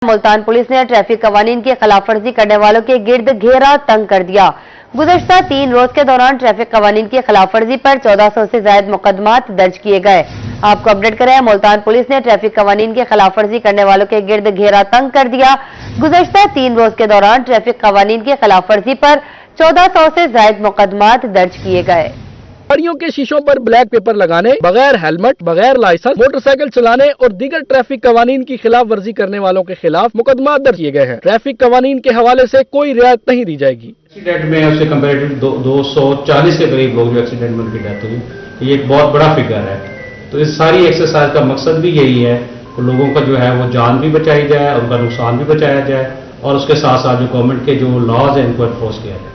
Multan police ने traffic कवानीन की खिलाफ वर्जी करने वालों के गिर्द घेरा तंग कर दिया। गुज़श्ता 3 रोज के दौरान ट्रैफिक कवानीन की खिलाफ वर्जी पर 1400 से ज्यादा मुकदमात दर्ज किए गए। आपको अपडेट करें, मुल्तान पुलिस ने ट्रैफिक कवानीन की खिलाफ वर्जी करने वालों के गिर्द घेरा तंग कर दिया। गुज़श्ता 3 रोज के दौरान ट्रैफिक कवानीन की खिलाफ वर्जी पर 1400 से ज्यादा मुकदमात दर्ज किए गए। गाड़ियों के शीशों पर ब्लैक पेपर लगाने, बगैर हेलमेट, बगैर लाइसेंस मोटरसाइकिल चलाने और दीगर ट्रैफिक कवानीन की खिलाफ वर्जी करने वालों के खिलाफ मुकदमा दर्ज किए गए हैं। ट्रैफिक कवानीन के हवाले से कोई रियायत नहीं दी जाएगी। एक्सीडेंट में उससे कंपेरेटिव 240 के करीब लोग जो एक्सीडेंट में उनकी डेथ हुई, ये एक बहुत बड़ा फिगर है। तो इस सारी एक्सरसाइज का मकसद भी यही है कि लोगों का जो है वो जान भी बचाई जाए, उनका नुकसान भी बचाया जाए और उसके साथ साथ जो गवर्नमेंट के जो लॉज हैं इनको एनफोर्स किया जाए।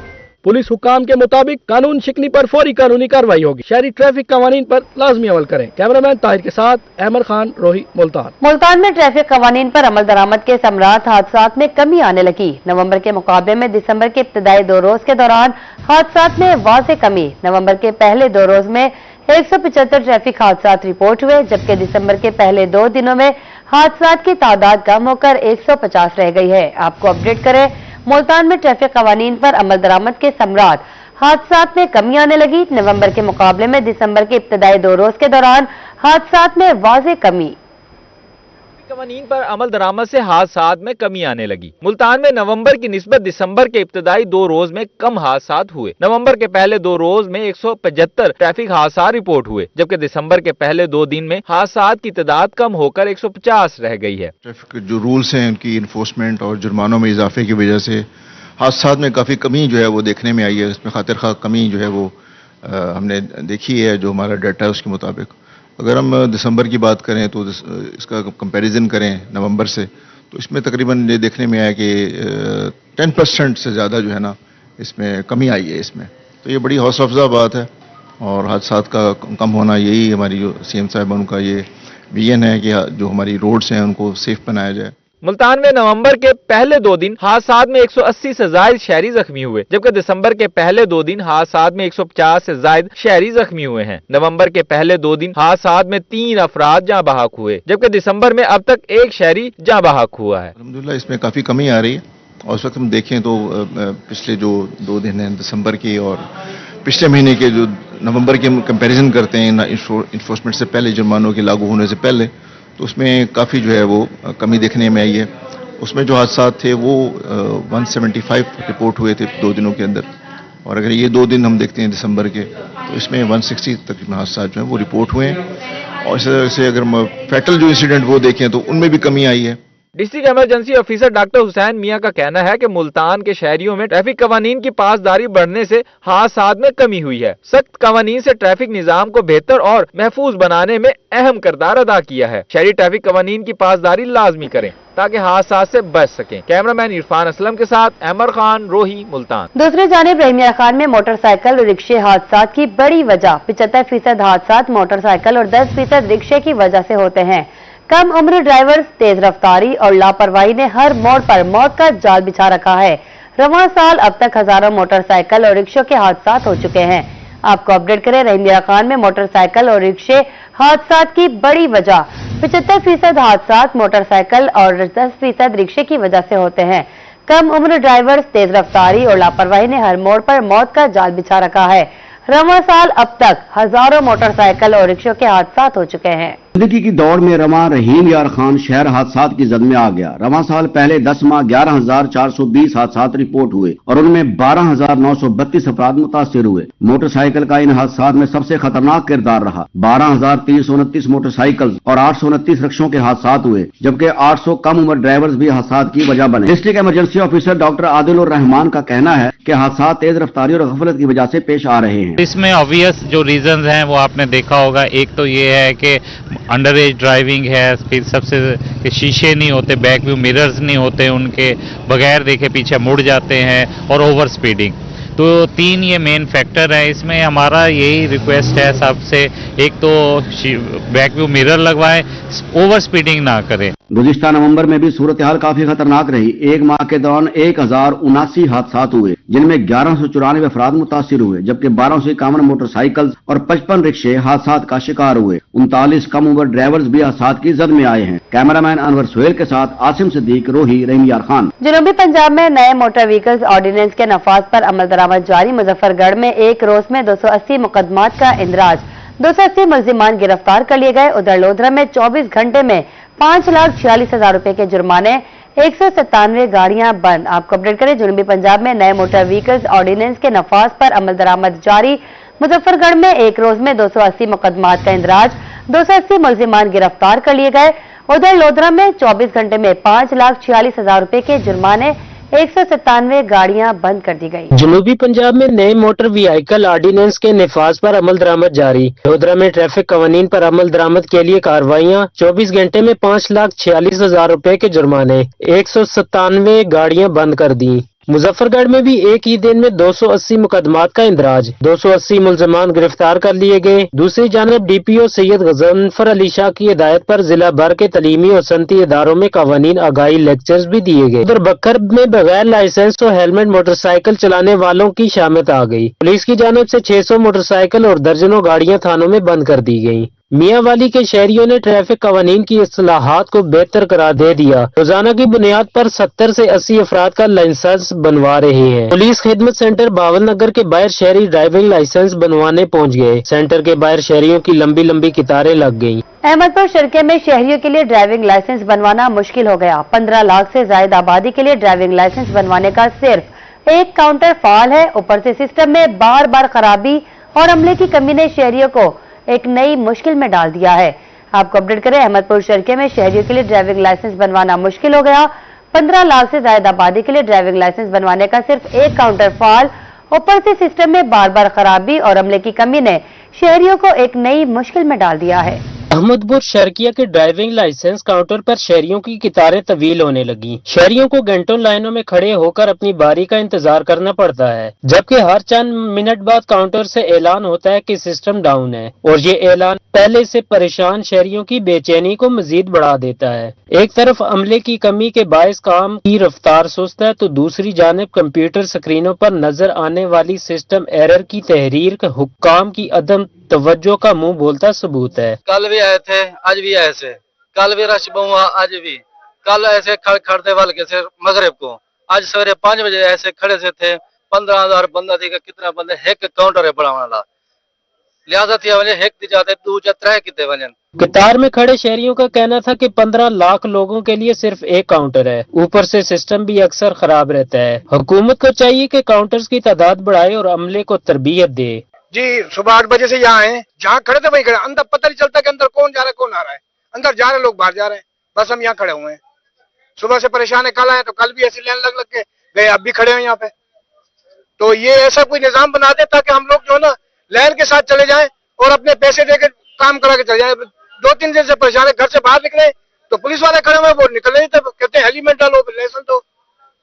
पुलिस हुकाम के मुताबिक कानून शिकनी पर फौरी कानूनी कार्रवाई होगी। शहरी ट्रैफिक कवानीन पर लाजमी अमल करें। कैमरामैन ताहिर के साथ अहमद खान, रोही, मुल्तान। मुल्तान में ट्रैफिक कवानीन पर अमल दरामद के समरात हादसात में कमी आने लगी। नवंबर के मुकाबले में दिसंबर के इब्तदाई 2 रोज के दौरान हादसात में वाज़ेह कमी। नवंबर के पहले 2 रोज में 175 ट्रैफिक हादसात रिपोर्ट हुए, जबकि दिसंबर के पहले 2 दिनों में हादसात की तादाद कम होकर 150 रह गई है। आपको अपडेट करें, मुल्तान में ट्रैफिक कवानीन पर अमल दरामद के समरात हादसात में कमी आने लगी। नवंबर के मुकाबले में दिसंबर के इब्तदाई 2 रोज के दौरान हादसात में वाज़ेह कमी। कवानीन पर अमल दरामद से हादसात में कमी आने लगी। मुल्तान में नवंबर की निस्बत दिसंबर के इब्तदाई 2 रोज में कम हादसात हुए। नवंबर के पहले 2 रोज में 175 ट्रैफिक हादसा रिपोर्ट हुए, जबकि दिसंबर के पहले 2 दिन में हादसात की तादाद कम होकर 150 रह गई है। ट्रैफिक जो रूल्स हैं उनकी इन्फोर्समेंट और जुर्मानों में इजाफे की वजह से हादसात में काफ़ी कमी जो है वो देखने में आई है। इसमें खातिर खा कमी जो है वो हमने देखी है। जो हमारा डाटा है उसके मुताबिक अगर हम दिसंबर की बात करें तो इसका कंपैरिजन करें नवंबर से, तो इसमें तकरीबन ये देखने में आया कि 10% से ज़्यादा जो है ना इसमें कमी आई है इसमें। तो ये बड़ी हौसला अफजा बात है और हादसात का कम होना, यही हमारी जो सीएम साहब उनका ये विजन है कि जो हमारी रोड्स हैं उनको सेफ बनाया जाए। मुल्तान में नवंबर के पहले 2 दिन हादसात में 180 से ज्यादा शहरी जख्मी हुए, जबकि दिसंबर के पहले 2 दिन हादसात में 150 से ज्यादा शहरी जख्मी हुए हैं। नवंबर के पहले 2 दिन हादसात में 3 अफराद जाँ बहक हुए, जबकि दिसंबर में अब तक 1 शहरी जाँ बहक हुआ है। अल्हम्दुलिल्लाह इसमें काफ़ी कमी आ रही है और उस वक्त हम देखें तो पिछले जो 2 दिन हैं दिसंबर की और पिछले महीने के जो नवंबर के कंपैरिजन करते हैं इन्फोर्समेंट से पहले, जुर्मानों के लागू होने से पहले, तो उसमें काफ़ी जो है वो कमी देखने में आई है। उसमें जो हादसात थे वो 175 रिपोर्ट हुए थे 2 दिनों के अंदर, और अगर ये 2 दिन हम देखते हैं दिसंबर के तो इसमें 160 तकरीबन हादसात जो हैं वो रिपोर्ट हुए हैं। और इस तरह से अगर हम फैटल जो इंसिडेंट वो देखें तो उनमें भी कमी आई है। District emergency officer doctor Hussain Mian का कहना है कि मुल्तान के शहरियों में ट्रैफिक कवानीन की पासदारी बढ़ने से हादसात में कमी हुई है। सख्त कवानीन से ट्रैफिक निजाम को बेहतर और महफूज बनाने में अहम किरदार अदा किया है। शहरी ट्रैफिक कवानीन की पासदारी लाजमी करें ताकि हादसात से बच सकें। कैमरामैन इरफान असलम के साथ अहमद खान, रोही, मुल्तान। दूसरी जानिब रहीमिया खान में मोटरसाइकिल और रिक्शे हादसात की बड़ी वजह 75% हादसात मोटरसाइकिल और 10% रिक्शे की वजह से होते हैं। कम उम्र ड्राइवर्स, तेज रफ्तारी और लापरवाही ने हर मोड़ पर मौत का जाल बिछा रखा है। रवां साल अब तक हजारों मोटरसाइकिल और रिक्शों के हादसात हो चुके हैं। आपको अपडेट करें, रहीमिया खान में मोटरसाइकिल और रिक्शे हादसात की बड़ी वजह 75% हादसात मोटरसाइकिल और 10% रिक्शे की वजह से होते हैं। कम उम्र ड्राइवर्स, तेज रफ्तारी और लापरवाही ने हर मोड़ पर मौत का जाल बिछा रखा है। रवां साल अब तक हजारों मोटरसाइकिल और रिक्शों के हादसात हो चुके हैं। जिंदगी की दौड़ में रवां रहीम यार खान शहर हादसात की जद में आ गया। रवां साल पहले 10 माह 11,420 हादसात रिपोर्ट हुए और उनमें 12,932 अफराद मुतासिर हुए। मोटरसाइकिल का इन हादसात में सबसे खतरनाक किरदार रहा। 12,329 मोटरसाइकिल और 829 रिक्शों के हादसात हुए, जबकि 800 कम उम्र ड्राइवर्स भी हादसात की वजह बने। District emergency officer doctor Adil Rahman का कहना है कि हादसात तेज रफ्तारी और गफलत की वजह से पेश आ रहे हैं। इसमें ऑब्वियस जो रीजंस हैं वो आपने देखा होगा। एक तो ये है कि अंडर एज ड्राइविंग है, फिर सबसे कि शीशे नहीं होते, बैक व्यू मिरर्स नहीं होते, उनके बगैर देखे पीछे मुड़ जाते हैं, और ओवर स्पीडिंग। तो 3 ये मेन फैक्टर है इसमें। हमारा यही रिक्वेस्ट है सबसे, एक तो बैक व्यू मिरर लगवाएं, ओवर स्पीडिंग ना करें। गुज़िश्ता नवंबर में भी सूरत हाल काफी खतरनाक रही। एक माह के दौरान 1079 हादसात हुए, जिनमें 1194 अफराद मुतासिर हुए, जबकि 1251 मोटरसाइकिल और 55 रिक्शे हादसात का शिकार हुए। 39 कम उम्र ड्राइवर्स भी हादसात की जद में आए हैं। कैमरामैन अनवर सुहेल के साथ आसिम सिद्दीक, रोही, रहीम यार खान। जनूबी पंजाब में नए मोटर व्हीकल्स ऑर्डिनेंस के नफाज पर अमल दरामद जारी। मुजफ्फरगढ़ में एक रोज में 280 मुकदमात का इंदराज, 280 मुल्जिमान गिरफ्तार कर लिए गए। उधर लोधरा में 24 घंटे में 5,46,000 रुपए के जुर्माने, 197 गाड़ियां बंद। आपको अपडेट करें, जनूबी पंजाब में नए मोटर व्हीकल्स ऑर्डिनेंस के नफाज पर अमल दरामद जारी। मुजफ्फरगढ़ में एक रोज में 280 मुकदमात का इंदराज, 280 मुल्जिमान गिरफ्तार कर लिए गए। उधर लोधरा में 24 घंटे में 5,46,000 रुपए के जुर्माने, 197 गाड़ियां बंद कर दी गई। जनूबी पंजाब में नए मोटर व्हीकल ऑर्डिनेंस के निफाज पर अमल दरामद जारी। लोधरा में ट्रैफिक कवानीन पर अमल दरामद के लिए कार्रवाइयां, 24 घंटे में 5,46,000 रुपए के जुर्माने, 197 गाड़ियां बंद कर दी। मुजफ्फरगढ़ में भी एक ही दिन में 280 मुकदमात का इंदराज, 280 मुल्जिमान गिरफ्तार कर लिए गए। दूसरी जानब डीपीओ सैयद गजनफर अली शाह की हिदायत पर जिला भर के तलीमी और सनती इदारों में कवानीन आगाही लेक्चर्स भी दिए गए। उधर बक्कर में बगैर लाइसेंस और हेलमेट मोटरसाइकिल चलाने वालों की शामत आ गई। पुलिस की जानब से 600 मोटरसाइकिल और दर्जनों गाड़ियां थानों में बंद कर दी गयी। मियांवाली के शहरियों ने ट्रैफिक कवानीन की इस्लाहात को बेहतर करार दे दिया। रोजाना की बुनियाद पर 70 से 80 अफराद का लाइसेंस बनवा रहे हैं। पुलिस खिदमत सेंटर बावन नगर के बाहर शहरी ड्राइविंग लाइसेंस बनवाने पहुंच गए। सेंटर के बाहर शहरियों की लंबी लंबी कतारें लग गयी। अहमदपुर शरके में शहरियों के लिए ड्राइविंग लाइसेंस बनवाना मुश्किल हो गया। 15 लाख से ज्यादा आबादी के लिए ड्राइविंग लाइसेंस बनवाने का सिर्फ एक काउंटर फाल है। ऊपर से सिस्टम में बार बार खराबी और अमले की कमी ने शहरियों को एक नई मुश्किल में डाल दिया है। आपको अपडेट करें, अहमदपुर शरके में शहरियों के लिए ड्राइविंग लाइसेंस बनवाना मुश्किल हो गया। 15 लाख से ज्यादा आबादी के लिए ड्राइविंग लाइसेंस बनवाने का सिर्फ एक काउंटर फाल, ऊपर से सिस्टम में बार बार खराबी और अमले की कमी ने शहरियों को एक नई मुश्किल में डाल दिया है। अहमदपुर शर्किया के ड्राइविंग लाइसेंस काउंटर पर शहरियों की कतारें तवील होने लगी। शहरियों को घंटों लाइनों में खड़े होकर अपनी बारी का इंतजार करना पड़ता है, जबकि हर चंद मिनट बाद काउंटर से ऐलान होता है कि सिस्टम डाउन है, और ये ऐलान पहले से परेशान शहरियों की बेचैनी को मजीद बढ़ा देता है। एक तरफ अमले की कमी के बायस काम की रफ्तार सुस्त है, तो दूसरी जानिब कंप्यूटर स्क्रीनों पर नजर आने वाली सिस्टम एरर की तहरीर हुक्काम की अदम तवज्जो का मुंह बोलता सबूत है। कल भी आए थे, आज भी ऐसे, कल भी रश बहुआ, आज भी कल ऐसे खड़े वाल के थे मगरिब को, आज सवेरे 5 बजे ऐसे खड़े से थे। 15,000 बंदा थी, कितना बंदे एक काउंटर है बड़ा वाला, लिहाजा थी वजह एक दी जाते दूजा तरह किते वजन। कतार में खड़े शहरियों का कहना था कि 15 लाख लोगों के लिए सिर्फ एक काउंटर है, ऊपर से सिस्टम भी अक्सर खराब रहता है। हुकूमत को चाहिए कि काउंटर्स की तादाद बढ़ाए और अमले को तरबियत दे। जी सुबह 8 बजे से यहाँ हैं, जहाँ खड़े थे वहीं खड़े, अंदर पता नहीं चलता कि अंदर कौन जा रहा है कौन आ रहा है। अंदर जा रहे लोग, बाहर जा रहे हैं, बस हम यहाँ खड़े हुए हैं। सुबह से परेशान है, कल आए तो कल भी ऐसी लाइन लग के गए, अब भी खड़े हैं यहाँ पे। तो ये ऐसा कोई निजाम बना दे ताकि हम लोग जो है ना लाइन के साथ चले जाएं और अपने पैसे देकर काम करा के चले जाए। 2-3 दिन से परेशान है, घर से बाहर निकले तो पुलिस वाले खड़े हुए, वो निकल नहीं, तो कहते हैं हेलमेट डालो, लाइसेंस दो,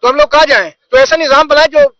तो हम लोग कहाँ जाएं? तो ऐसा निजाम बनाए जो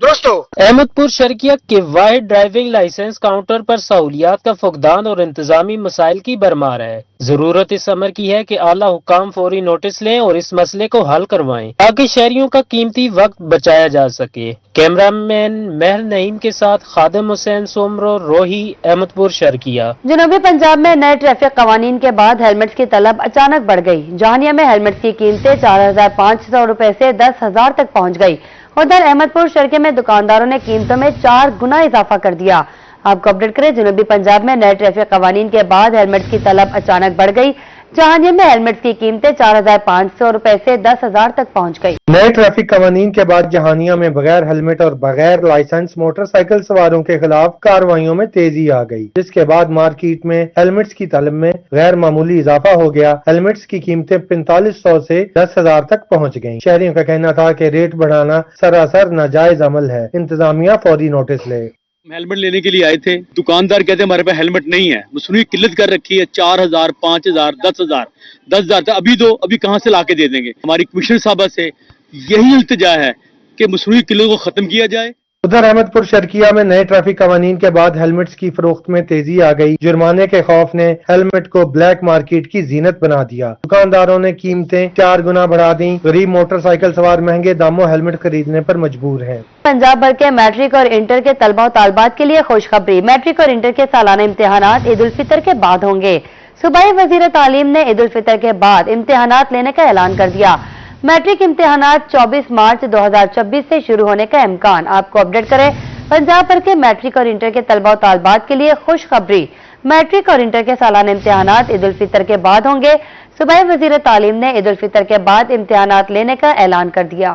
दुरुस्त हो। अहमदपुर शर्किया के वाहिद ड्राइविंग लाइसेंस काउंटर पर सहूलियात का फुकदान और इंतजामी मसाइल की भरमार है। जरूरत इस अमर की है कि आला हुकाम फौरी नोटिस लें और इस मसले को हल करवाएं, ताकि शहरियों का कीमती वक्त बचाया जा सके। कैमरामैन महर नईम के साथ खादिम हुसैन सोमरो, रोही, अहमदपुर शर्किया। जनूबी पंजाब में नए ट्रैफिक कवानीन के बाद हेलमेट्स की तलब अचानक बढ़ गई। जहानिया में हेलमेट्स की कीमतें 4,500 रुपए से 10,000 तक पहुंच गई। उधर अहमदपुर शरके में दुकानदारों ने कीमतों में 4 गुना इजाफा कर दिया। आपको अपडेट करें, जनूबी पंजाब में नए ट्रैफिक कवानीन के बाद हेलमेट्स की तलब अचानक बढ़ गई। जहानिया में हेलमेट्स की कीमतें 4,500 रुपए से 10,000 तक पहुंच गई। नए ट्रैफिक कवानीन के बाद जहानिया में बगैर हेलमेट और बगैर लाइसेंस मोटरसाइकिल सवारों के खिलाफ कार्रवाइयों में तेजी आ गई, जिसके बाद मार्केट में हेलमेट्स की तलब में गैर मामूली इजाफा हो गया। हेलमेट्स की कीमतें 4500 से 10,000 तक पहुँच गयी। शहरियों का कहना था कि रेट बढ़ाना सरासर नाजायज अमल है, इंतजामिया फौरी नोटिस ले। हेलमेट लेने के लिए आए थे, दुकानदार कहते हमारे पास हेलमेट नहीं है, मसनूई किल्लत कर रखी है, 4,000, 5,000, 10,000, 10,000 तक अभी दो, अभी कहाँ से लाके दे देंगे। हमारी कमिश्नर साहबा से यही इल्तिजा है कि मसनूई किल्लत को खत्म किया जाए। उधर अहमदपुर शर्किया में नए ट्रैफिक कवानीन के बाद हेलमेट्स की फरोख्त में तेजी आ गई। जुर्माने के खौफ ने हेलमेट को ब्लैक मार्केट की जीनत बना दिया। दुकानदारों ने कीमतें 4 गुना बढ़ा दी। गरीब मोटरसाइकिल सवार महंगे दामों हेलमेट खरीदने पर मजबूर हैं। पंजाब भर के मैट्रिक और इंटर के तलबा और तालबात के लिए खुशखबरी। मैट्रिक और इंटर के सालाना इम्तिहानात ईद उल फितर के बाद होंगे। सूबाई वजीर तालीम ने ईद उल फितर के बाद इम्तिहानात लेने का ऐलान कर दिया। मैट्रिक इम्तिहानात 24 मार्च 2026 से शुरू होने का इम्कान। आपको अपडेट करें, पंजाब भर के मैट्रिक और इंटर के तलबा और तालबात के लिए खुशखबरी। मैट्रिक और इंटर के सालाना इम्तिहानात ईद उल फितर के बाद होंगे। सूबाई वजीर तालीम ने ईद उल फितर के बाद इम्तिहानात लेने का ऐलान कर दिया।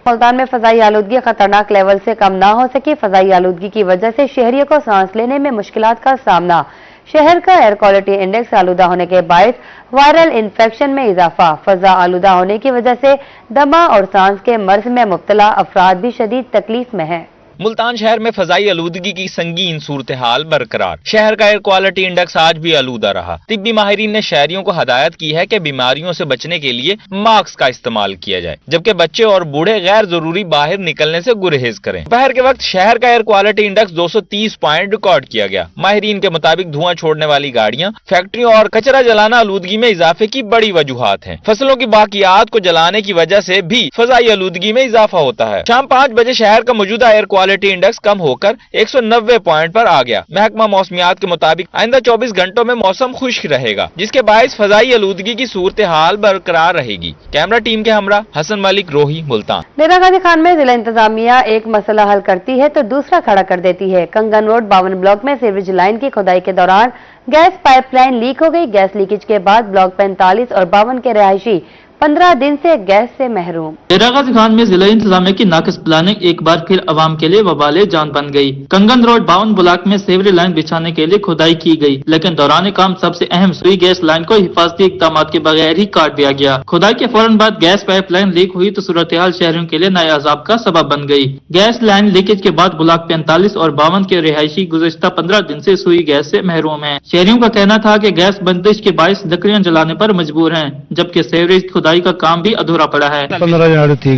मुल्तान में फजाई आलूदगी खतरनाक लेवल से कम ना हो सकी। फजाई आलूदगी की वजह से शहरियों को सांस लेने में मुश्किलात का सामना। शहर का एयर क्वालिटी इंडेक्स आलूदा होने के बायस वायरल इन्फेक्शन में इजाफा। फजा आलूदा होने की वजह से दमा और सांस के मर्ज में मुब्तला अफराद भी शदीद तकलीफ में हैं। मुल्तान शहर में फजाई आलूदगी की संगीन सूरत हाल बरकरार। शहर का एयर क्वालिटी इंडेक्स आज भी आलूदा रहा। तिब्बी माहिरीन ने शहरियों को हदायत की है कि बीमारियों से बचने के लिए मास्क का इस्तेमाल किया जाए, जबकि बच्चे और बूढ़े गैर जरूरी बाहर निकलने से गुरेज करें। दोपहर के वक्त शहर का air quality index 230 point record किया गया। माहिरीन के मुताबिक धुआं छोड़ने वाली गाड़ियां, फैक्ट्रियों और कचरा जलाना आलूदगी में इजाफे की बड़ी वजूहात है। फसलों की बाकियात को जलाने की वजह से भी फजाई आलूदगी में इजाफा होता है। शाम 5 बजे शहर का मौजूदा एयर क्वालिटी इंडेक्स कम होकर 190 पॉइंट पर आ गया। महकमा मौसमियात के मुताबिक आइंदा 24 घंटों में मौसम खुश्क रहेगा, जिसके बायस फजाई आलूदगी की सूरत हाल बरकरार रहेगी। कैमरा टीम के हमरा हसन मलिक, रोही, मुल्तान। डेरा गाजी खान में जिला इंतजामिया एक मसला हल करती है तो दूसरा खड़ा कर देती है। कंगन रोड 52 ब्लॉक में सीवरेज लाइन की खुदाई के दौरान गैस पाइपलाइन लीक हो गई। गैस लीकेज के बाद ब्लॉक 45 और 52 के रहायशी 15 दिन से गैस से महरूम। डेरा गाजी खान में जिला इंतजामिया की नाकिस प्लानिंग एक बार फिर अवाम के लिए वबाले जान बन गई। कंगन रोड 52 ब्लॉक में सीवरेज लाइन बिछाने के लिए खुदाई की गई, लेकिन दौरान काम सबसे अहम सुई गैस लाइन को हिफाजती इक़दाम के बगैर ही काट दिया गया। खुदाई के फौरन बाद गैस पाइप लाइन लीक हुई तो सूरत हाल शहरियों के लिए नए अजाब का सबब बन गई। गैस लाइन लीकेज के बाद ब्लॉक 45 और 52 के रिहायशी गुज़श्ता 15 दिन से सुई गैस से महरूम है। शहरियों का कहना था कि गैस बंदिश के बायस लकड़ियां जलाने पर मजबूर हैं, जबकि सीवरेज खुदाई का काम भी अधूरा पड़ा है। 15 जन थी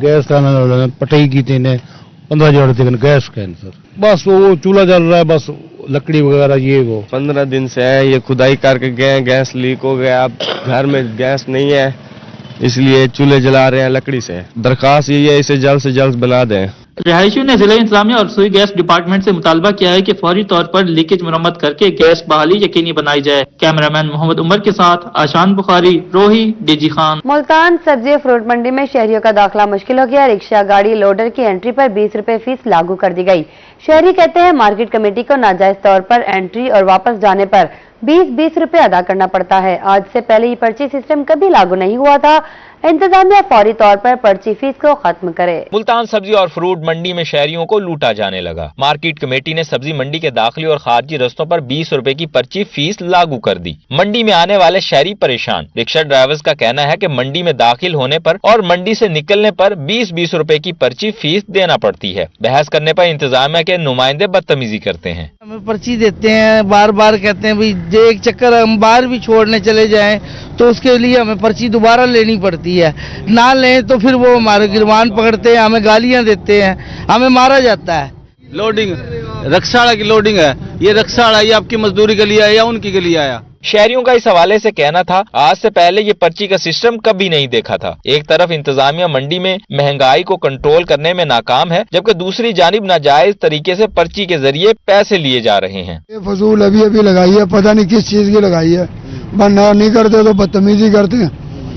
गैस का पटाई की थी 15 जन थी गैस का सर, बस वो चूल्हा जल रहा है, बस लकड़ी वगैरह ये वो 15 दिन से है। ये खुदाई करके गए, गैस लीक हो गया। अब घर में गैस नहीं है, इसलिए चूल्हे जला रहे हैं लकड़ी से। दरखास्त यही है, इसे जल्द से जल्द बना दें। रिहायशियों ने जिला इंतजामिया और सुई गैस डिपार्टमेंट से मुतालबा किया है कि फौरी तौर पर लीकेज मरम्मत करके गैस बहाली यकीनी बनाई जाए। कैमरामैन मोहम्मद उमर के साथ आशान बुखारी, रोही, डीजी खान। मुल्तान सब्जी फ्रूट मंडी में शहरियों का दाखिला मुश्किल हो गया। रिक्शा गाड़ी लोडर की एंट्री पर 20 रुपए फीस लागू कर दी गई। शहरी कहते हैं मार्केट कमेटी को नाजायज तौर पर एंट्री और वापस जाने पर 20-20 रुपए अदा करना पड़ता है। आज से पहले ये पर्ची सिस्टम कभी लागू नहीं हुआ था। इंतजामिया फौरी तौर पर पर्ची फीस को खत्म करे। मुल्तान सब्जी और फ्रूट मंडी में शहरियों को लूटा जाने लगा। मार्केट कमेटी ने सब्जी मंडी के दाखिली और खारजी रस्तों पर 20 रुपए की पर्ची फीस लागू कर दी। मंडी में आने वाले शहरी परेशान। रिक्शा ड्राइवर्स का कहना है कि मंडी में दाखिल होने पर और मंडी से निकलने पर 20-20 रुपए की पर्ची फीस देना पड़ती है। बहस करने पर इंतजामिया के नुमाइंदे बदतमीजी करते हैं। हमें पर्ची देते हैं, बार बार कहते हैं भाई एक चक्कर हम बाहर भी छोड़ने चले जाएं तो उसके लिए हमें पर्ची दोबारा लेनी पड़ती है। ना लें तो फिर वो हमारे गिरबान पकड़ते हैं, हमें गालियां देते हैं, हमें मारा जाता है। लोडिंग रक्साड़ा की लोडिंग है, ये रक्साड़ा ये आपकी मजदूरी के लिए आया या उनकी के लिए आया? शहरियों का इस हवाले से कहना था, आज से पहले ये पर्ची का सिस्टम कभी नहीं देखा था। एक तरफ इंतजामिया मंडी में महंगाई को कंट्रोल करने में नाकाम है, जबकि दूसरी जानिब नाजायज तरीके से पर्ची के जरिए पैसे लिए जा रहे हैं। ये फजूल अभी अभी लगाई है, पता नहीं किस चीज की लगाई है। बंदा नहीं करते तो बदतमीजी करते हैं।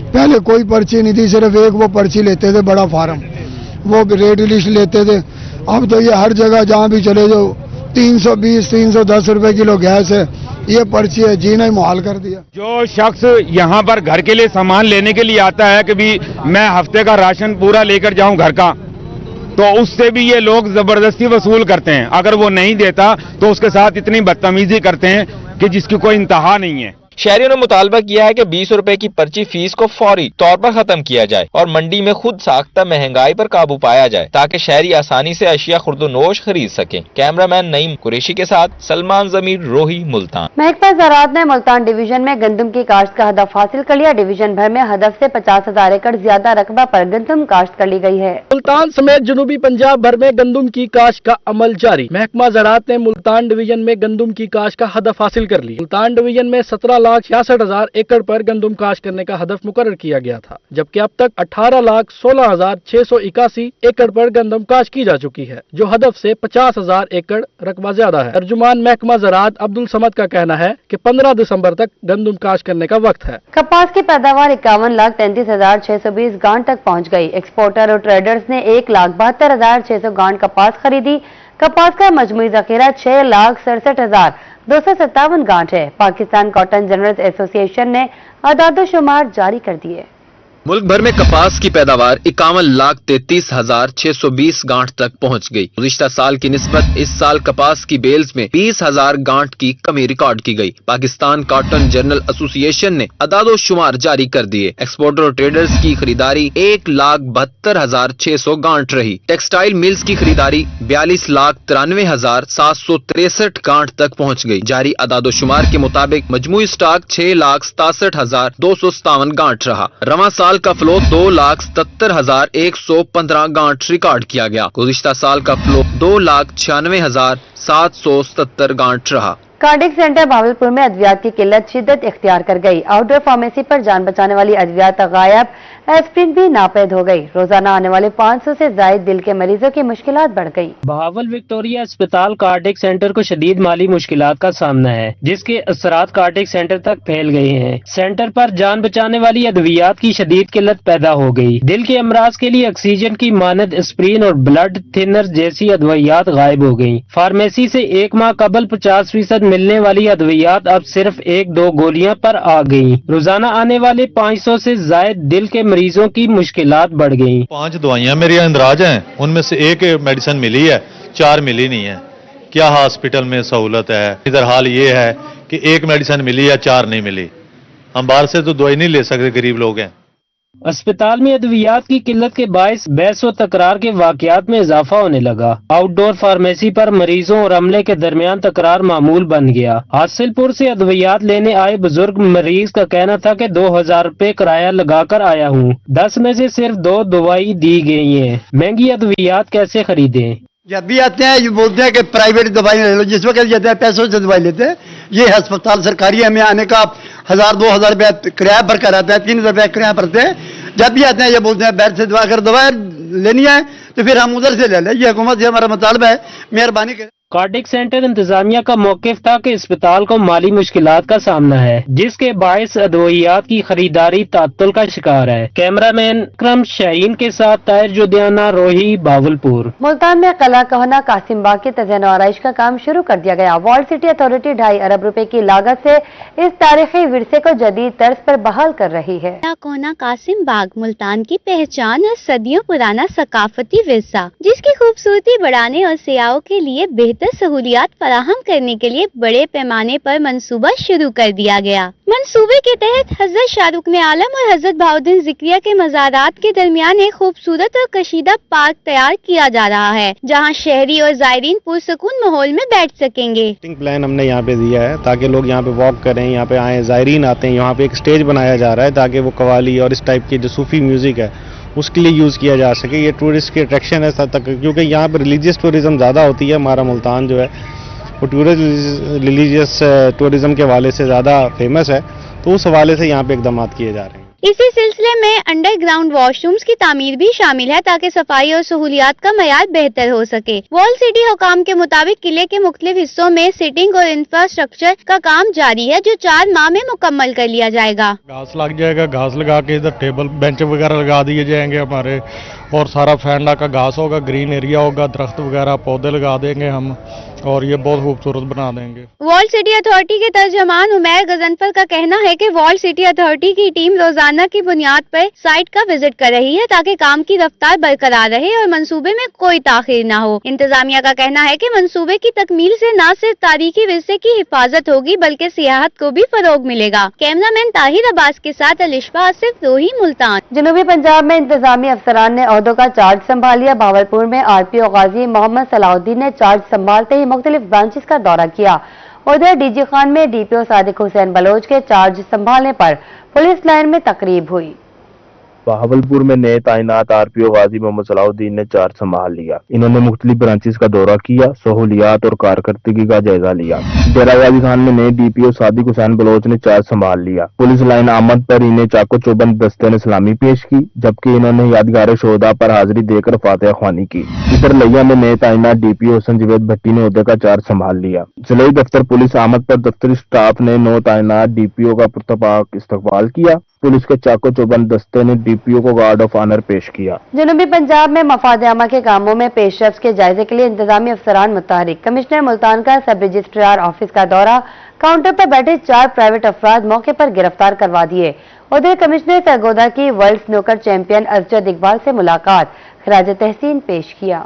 पहले कोई पर्ची नहीं थी, सिर्फ एक वो पर्ची लेते थे, बड़ा फार्म, वो रेट लिस्ट लेते थे। अब तो ये हर जगह जहाँ भी चले जाओ 320-310 रुपए किलो गैस है, ये पर्ची है, जीना ही मुहाल कर दिया। जो शख्स यहाँ पर घर के लिए सामान लेने के लिए आता है कि भी मैं हफ्ते का राशन पूरा लेकर जाऊं घर का, तो उससे भी ये लोग जबरदस्ती वसूल करते हैं। अगर वो नहीं देता तो उसके साथ इतनी बदतमीजी करते हैं कि जिसकी कोई इंतहा नहीं है। शहरियों ने मुतालबा किया है कि 20 रुपए की पर्ची फीस को फौरी तौर पर खत्म किया जाए और मंडी में खुद साख्ता महंगाई पर काबू पाया जाए ताकि शहरी आसानी से अशिया खुर्दोनोश खरीद सकें। कैमरामैन नईम कुरैशी के साथ सलमान जमीर, रोही, मुल्तान। महकमा ज़राअत ने मुल्तान डिवीजन में गंदम की काश्त का हदफ हासिल कर लिया। डिवीजन भर में हदफ से 50,000 एकड़ ज्यादा रकबा पर गंदम काश्त कर ली गई है। मुल्तान समेत जनूबी पंजाब भर में गंदम की काश्त का अमल जारी। महकमा ज़राअत ने मुल्तान डिवीजन में गंदम की काश्त का हदफ हासिल कर ली। मुल्तान डिवीजन में 17,66,000 एकड़ पर गंदम काश्त करने का हदफ मुकर्रर किया गया था, जबकि अब तक 18,16,681 एकड़ पर गंदम काश्त की जा चुकी है, जो हदफ से 50,000 एकड़ रकबा ज्यादा है। तर्जुमान महकमा ज़राअत अब्दुल समद का कहना है कि 15 दिसंबर तक गंदम काश्त करने का वक्त है। कपास की पैदावार 51,33,620 गांठ तक पहुंच गई। एक्सपोर्टर और ट्रेडर्स ने 1,72,600 गांठ कपास खरीदी। कपास का मजमूई जखीरा 6,67,257 गांठ है। पाकिस्तान कॉटन जनरल्स एसोसिएशन ने अदादोशुमार जारी कर दिए। मुल्क भर में कपास की पैदावार 51,33,620 गांठ तक पहुंच गई। गुज़िश्ता साल की निस्बत इस साल कपास की बेल्स में 20,000 गांठ की कमी रिकॉर्ड की गई। पाकिस्तान कॉटन जनरल एसोसिएशन ने अदादोशुमार जारी कर दिए। एक्सपोर्टर और ट्रेडर्स की खरीदारी 1,72,600 गांठ रही। टेक्सटाइल मिल्स की खरीदारी 42,93,763 गांठ तक पहुँच गई। जारी अदादोशुमार के मुताबिक मजमूई स्टॉक 6,67,257 गांठ रहा। रवां साल का फ्लो 2,77,115 गांठ रिकॉर्ड किया गया। गुज़िश्ता साल का फ्लो 2,96,777 गांठ रहा। कार्डिक सेंटर भावलपुर में अद्वियात की किल्लत शिद्दत इख्तियार कर गई। आउटडोर फार्मेसी पर जान बचाने वाली अद्वियात गायब, एस्प्रिन भी नापैद हो गई। रोजाना आने वाले 500 से ज्यादा दिल के मरीजों की मुश्किलात बढ़ गई। बहावल विक्टोरिया अस्पताल कार्डिक सेंटर को शदीद माली मुश्किलात का सामना है, जिसके असरात कार्डिक सेंटर तक फैल गए हैं। सेंटर पर जान बचाने वाली अद्वियात की शदीद किल्लत पैदा हो गई। दिल के अमराज के लिए ऑक्सीजन की मानद एस्प्रिन और ब्लड थिनर जैसी अद्वियात गायब हो गयी। फार्मेसी से 1 माह कबल 50% मिलने वाली अद्वियात अब सिर्फ 1-2 गोलियां पर आ गयी। रोजाना आने वाले 500 से ज्यादा दिल के मरीजों की मुश्किलात बढ़ गयी। 5 दवाइयां मेरी इंदराज हैं, उनमें से एक मेडिसिन मिली है, 4 मिली नहीं है। क्या हॉस्पिटल में सहूलत है? इधर हाल ये है कि एक मेडिसिन मिली है, 4 नहीं मिली। हम बाहर से तो दवाई नहीं ले सकते, गरीब लोग हैं। अस्पताल में अद्वियात की किल्लत के बायस बहस व तकरार के वाकयात में इजाफा होने लगा। आउटडोर फार्मेसी पर मरीजों और अमले के दरमियान तकरार मामूल बन गया। हासिलपुर से अद्वियात लेने आए बुजुर्ग मरीज का कहना था कि 2,000 रुपए किराया लगाकर आया हूँ, 10 में से सिर्फ 2 दवाई दी गई है। महंगी अद्वियात कैसे खरीदें? जब भी आते हैं ये बोलते हैं कि प्राइवेट दवाई ले लो, जिस वक्त जाते हैं पैसों से दवाई लेते हैं। ये अस्पताल सरकारी है, हमें आने का 1,000-2,000 रुपया किराया भर कर आता है, 3,000 रुपया किराया भरते हैं। जब भी आते हैं ये बोलते हैं बैठ से दवा कर दवा लेनी है तो फिर हम उधर से ले लें। ये हुकूमत से हमारा मुतालबा है, मेहरबानी करें। कार्डिक सेंटर इंतजामिया का मौकिफ था कि अस्पताल को माली मुश्किलात का सामना है, जिसके बायस अद्वियात की खरीदारी तात्तुल का शिकार है। कैमरामैन अकरम शाहीन के साथ ताहिर जुदियाना, रोही, भावलपुर। मुल्तान में कला कहना कासिम बाग की तज़य्युन और आराइश का काम शुरू कर दिया गया। वर्ल्ड सिटी अथॉरिटी 2.5 अरब रुपए की लागत से इस तारीखी विरसे को जदीद तर्ज पर बहाल कर रही है। कोना कासिम बाग मुल्तान की पहचान और सदियों पुराना सकाफती विरसा, जिसकी खूबसूरती बढ़ाने और सियाहों के लिए बेहतर सहूलियात फराहम करने के लिए बड़े पैमाने पर मंसूबा शुरू कर दिया गया। मंसूबे के तहत हजरत शाहरुख आलम और हजरत बहाउद्दीन ज़िक्रिया के मज़ारात के दरमियान एक खूबसूरत और कशीदा पार्क तैयार किया जा रहा है, जहां शहरी और ज़ायरीन पुरसकून माहौल में बैठ सकेंगे। प्लान हमने यहाँ पे दिया है ताकि लोग यहाँ पे वॉक करें, यहाँ पे आए, ज़ायरीन आते हैं। यहाँ पे एक स्टेज बनाया जा रहा है ताकि वो कवाली और इस टाइप की जो सूफी म्यूजिक है उसके लिए यूज़ किया जा सके। ये टूरिस्ट की अट्रैक्शन है तक, क्योंकि यहाँ पर रिलीजियस टूरिज्म ज़्यादा होती है। हमारा मुल्तान जो है वो रिलीजियस टूरिज्म के हवाले से ज़्यादा फेमस है, तो उस हवाले से यहाँ पे इकदाम किए जा रहे हैं। इसी सिलसिले में अंडरग्राउंड वॉशरूम्स की तामीर भी शामिल है ताकि सफाई और सहूलियात का मयार बेहतर हो सके। वर्ल्ड सिटी हुकाम के मुताबिक किले के मुख्तलिफ हिस्सों में सिटिंग और इंफ्रास्ट्रक्चर का काम जारी है, जो 4 माह में मुकम्मल कर लिया जाएगा। घास लग जाएगा, घास लगा के इधर टेबल बेंच वगैरह लगा दिए जाएंगे हमारे, और सारा फैंडा का घास होगा, ग्रीन एरिया होगा, दरख्त वगैरह पौधे लगा देंगे हम। और ये बहुत खूबसूरत बना देंगे। वॉल सिटी अथॉरिटी के तर्जमान उमैर गजनफर का कहना है कि वॉल सिटी अथॉरिटी की टीम रोजाना की बुनियाद पर साइट का विजिट कर रही है ताकि काम की रफ्तार बरकरार रहे और मंसूबे में कोई ताखीर न हो। इंतजामिया का कहना है कि मंसूबे की तकमील से न सिर्फ तारीखी विरसे की हिफाजत होगी बल्कि सियाहत को भी फरोग मिलेगा। कैमरामैन ताहिर अब्बास के साथ अलिशबा आसिफ, रोही, मुल्तान। जनूबी पंजाब में इंतजामी अफसरान ने ओहदों का चार्ज संभाल लिया। भावलपुर में RPO गाजी मोहम्मद सलाउद्दीन ने चार्ज संभालते ही मुख्तलिफ ब्रांचेस का दौरा किया। उधर DG खान में DPO सादिक हुसैन बलोच के चार्ज संभालने पर पुलिस लाइन में तकरीब हुई। बहावलपुर में नए तैनात RPO गाजी मोहम्मद सलाउद्दीन ने चार्ज संभाल लिया। इन्होंने मुख्तलिफ ब्रांचेस का दौरा किया, सहूलियात और कारकर्दगी का जायजा लिया। डेरा गाजी खान में नए DPO सादिक हुसैन बलोच ने चार्ज संभाल लिया। पुलिस लाइन आमद पर इन्हें चाको चौबंद दस्ते ने सलामी पेश की, जबकि इन्होंने यादगार शोहदा पर हाजिरी देकर फातिहा ख्वानी की। इधर लिया में नए तैनात DPO हसन जवेद भट्टी ने ओहदे का चार्ज संभाल लिया। जिले दफ्तर पुलिस आमद पर दफ्तरी स्टाफ ने नौ तैनात DPO का पुरतपाक इस्तकबाल किया। पुलिस के चाको चौबंद दस्ते ने DPO को गार्ड ऑफ ऑनर पेश किया। जनूबी पंजाब में मफाद आमा के कामों में पेशरफ्त के जायजे के लिए इंतजामी अफसरान मुतहरिक। कमिश्नर मुल्तान का सब रजिस्ट्रार ऑफिस का दौरा, काउंटर पर बैठे 4 प्राइवेट अफराद मौके पर गिरफ्तार करवा दिए। उधर कमिश्नर सरगोदा की world snooker champion Arshad Iqbal से मुलाकात, खराज तहसीन पेश किया।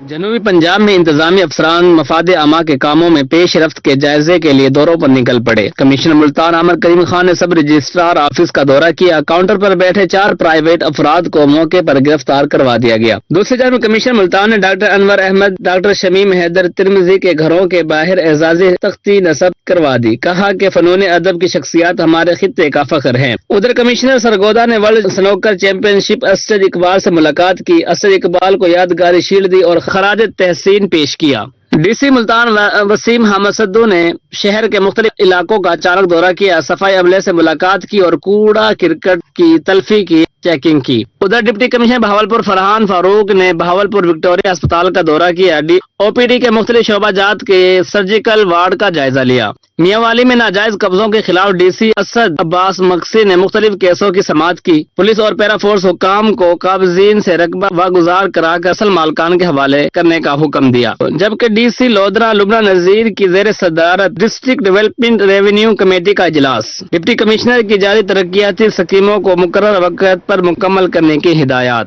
जनूबी पंजाब में इंतजामी अफसरान मफाद आमा के कामों में पेश रफ्त के जायजे के लिए दौरों पर निकल पड़े। कमिश्नर मुल्तान आमिर करीम खान ने सब रजिस्ट्रार ऑफिस का दौरा किया। काउंटर पर बैठे 4 प्राइवेट अफराद को मौके पर गिरफ्तार करवा दिया गया। दूसरी जानब कमिश्नर मुल्तान ने डॉक्टर अनवर अहमद, डॉक्टर शमीम हैदर तिरमिजी के घरों के बाहर एजाज़े तख्ती नस्ब करवा दी। कहा कि फनून अदब की शख्सियात हमारे खित्ते का फख्र है। उधर कमिश्नर सरगोदा ने world snooker championship Arshad Iqbal से मुलाकात की। अरशद इकबाल को यादगारी शील्ड दी और खराज तहसीन पेश किया। DC मुल्तान वसीम अहमद सद्दू ने शहर के मुख्तलिफ इलाकों का अचानक दौरा किया, सफाई अमले से मुलाकात की और कूड़ा क्रिकेट की तल्फी की चेकिंग की। उधर डिप्टी कमिश्नर बहावलपुर फरहान फारूक ने बहावलपुर विक्टोरिया अस्पताल का दौरा किया। OPD के मुख्तलिफ शोबाजात के सर्जिकल वार्ड का जायजा लिया। मियांवाली में नाजायज कब्जों के खिलाफ DC असद अब्बास मक्सी ने मुख्तलिफ केसों की समाअत की। पुलिस और पैरा फोर्स हुकाम को काबजीन से रकबा वागुजार कराकर असल मालकान के हवाले करने का हुक्म दिया। जबकि DC लोधरा लुबना नजीर की जेर सदारत डिस्ट्रिक्ट डेवलपमेंट रेवेन्यू कमेटी का इजलास। डिप्टी कमिश्नर की जारी तरक्याती स्कीमों को मुकर्रर वक्त पर मुकम्मल करने की हिदायत।